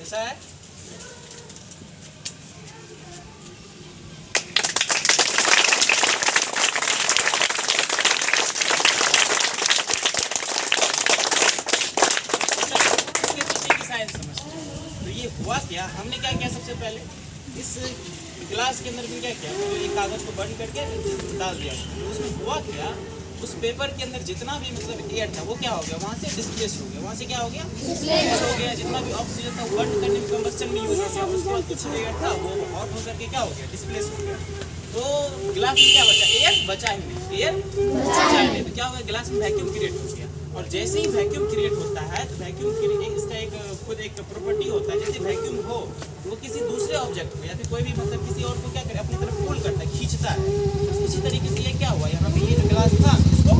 ऐसा है। तो ये हुआ क्या, हमने क्या किया, सबसे पहले इस गिलास के अंदर भी क्या किया, तो एक कागज को बंद करके डाल दिया। तो उसमें हुआ क्या, उस पेपर के अंदर जितना भी मतलब एयर था वो क्या हो गया, वहाँ से डिस्प्लेस हो गया, वहाँ से क्या हो गया, डिस्प्लेस हो गया। जितना भी ऑक्सीजन था वो बर्न करने में, कंबस्टन में यूज हो गया। उसके बाद कुछ एयर था वो आउट होकर के क्या हो गया, डिस्प्लेस हो गया। तो गिलास में क्या बचा, एयर बचा ही नहीं, एयर बचा ही नहीं। तो क्या हो गया, गिलास में वैक्यूम क्रिएट हो गया। और जैसे ही वैक्यूम क्रिएट होता है तो वैक्यूम इसका एक खुद एक प्रॉपर्टी होता है, जैसे वैक्यूम हो वो किसी दूसरे ऑब्जेक्ट को या फिर कोई भी मतलब किसी और को क्या करे, अपनी तरफ पुल करता है, खींचता है। उसी तरीके से ये क्या हुआ, यहाँ पे ये जो गिलास था इसको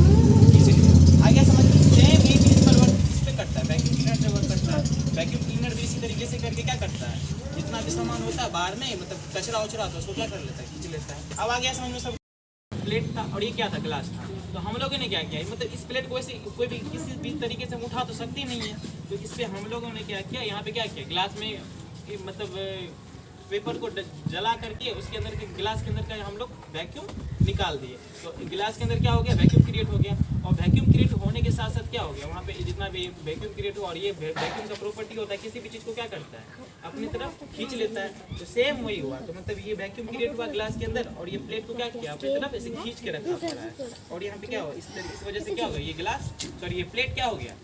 खींच लिया। आगे समझ में, सेम ये प्रिंसिपल वर्क किस पे करता है, वैक्यूम क्लीनर से वर्क करता है। वैक्यूम क्लीनर भी इसी तरीके से करके क्या करता है, जितना भी सामान होता है बाहर में, मतलब कचरा उचरा तो उसको क्या कर लेता है, खींच लेता है। अब आ गया समझ में सब। प्लेट था और ये क्या था, ग्लास था। तो हम लोगों ने क्या किया, मतलब इस प्लेट को ऐसे कोई भी किसी भी तरीके से उठा तो सकती नहीं है। तो इस पे हम लोगों ने क्या किया, यहाँ पे क्या किया, ग्लास में मतलब पेपर को जला करके उसके अंदर के गिलास के अंदर का हम लोग वैक्यूम निकाल दिए। तो गिलास के अंदर क्या हो गया, वैक्यूम क्रिएट हो गया। और वैक्यूम क्रिएट होने के साथ साथ क्या हो गया, वहाँ पे जितना भी वैक्यूम क्रिएट हुआ, और ये वैक्यूम का प्रॉपर्टी होता है किसी भी चीज़ को क्या करता है, अपनी तरफ खींच लेता है। तो सेम वही हुआ। तो मतलब ये वैक्यूम क्रिएट हुआ ग्लास के अंदर, और ये प्लेट को क्या किया, अपनी तरफ ऐसे खींच के रखा पड़ा है। और यहाँ पे क्या हुआ, इस वजह से क्या होगा, ये गिलास सॉरी ये प्लेट क्या हो गया,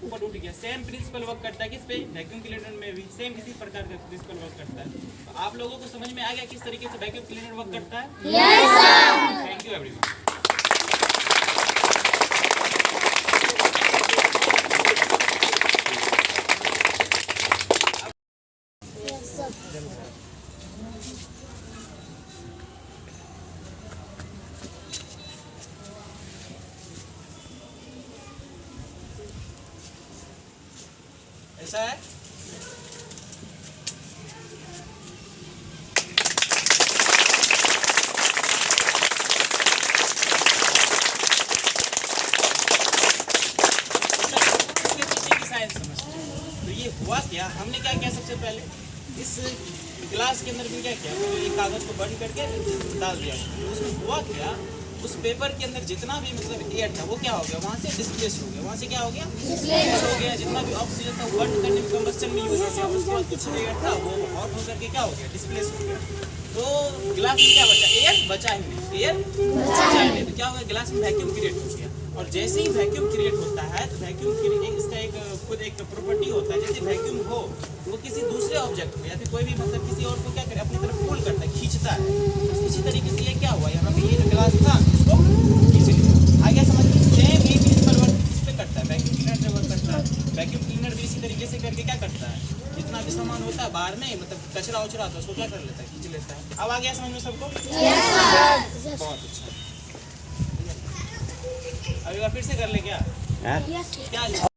ऊपर उठ गया। सेम प्रिंसिपल वर्क करता है किस पे, वैक्यूम क्लीनर में भी सेम इसी प्रकार का प्रिंसिपल वर्क करता है। तो आप लोगों को समझ में आ गया किस तरीके से वैक्यूम क्लीनर वर्क करता है। Yes sir, thank you everyone. ऐसा है। तो ये हुआ क्या, हमने क्या किया, सबसे पहले इस गिलास के अंदर भी क्या किया, तो एक कागज को बंद करके डाल दिया। तो उसमें हुआ क्या, उस पेपर के अंदर जितना भी मतलब एयर था वो क्या हो गया, वहाँ से डिस्प्लेस हो गया, वहाँ से क्या हो गया, डिस्प्लेस हो गया। जितना भी ऑक्सीजन था वो बर्न करने में, कंबस्टन में यूज हो गया। उसके बाद कुछ एयर था वो आउट होकर के क्या हो गया, डिस्प्लेस हो गया। तो गिलास में क्या बचा, एयर बचा ही नहीं, एयर बचा ही नहीं। तो क्या हो गया, गिलास में वैक्यूम क्रिएट हो गया। और जैसे ही वैक्यूम क्रिएट होता है तो वैक्यूम इसका एक खुद एक प्रॉपर्टी होता है, जैसे वैक्यूम हो वो किसी दूसरे ऑब्जेक्ट को या फिर कोई भी मतलब किसी और को क्या करे, अपनी तरफ पुल करता है, खींचता है। उसी तरीके से ये क्या हुआ, यहाँ पे ये जो गिलास था इसको खींच लिया। आगे समझ में, सेम ये प्रिंसिपल वर्क किस पे करता है, वैक्यूम क्लीनर से वर्क करता है। वैक्यूम क्लीनर भी इसी तरीके से करके क्या करता है, जितना भी सामान होता है बाहर में, मतलब कचरा उचरा तो उसको क्या कर लेता है, खींच लेता है। अब आ गया समझ में सबको। बहुत अच्छा। अभी फिर से कर ले क्या, क्या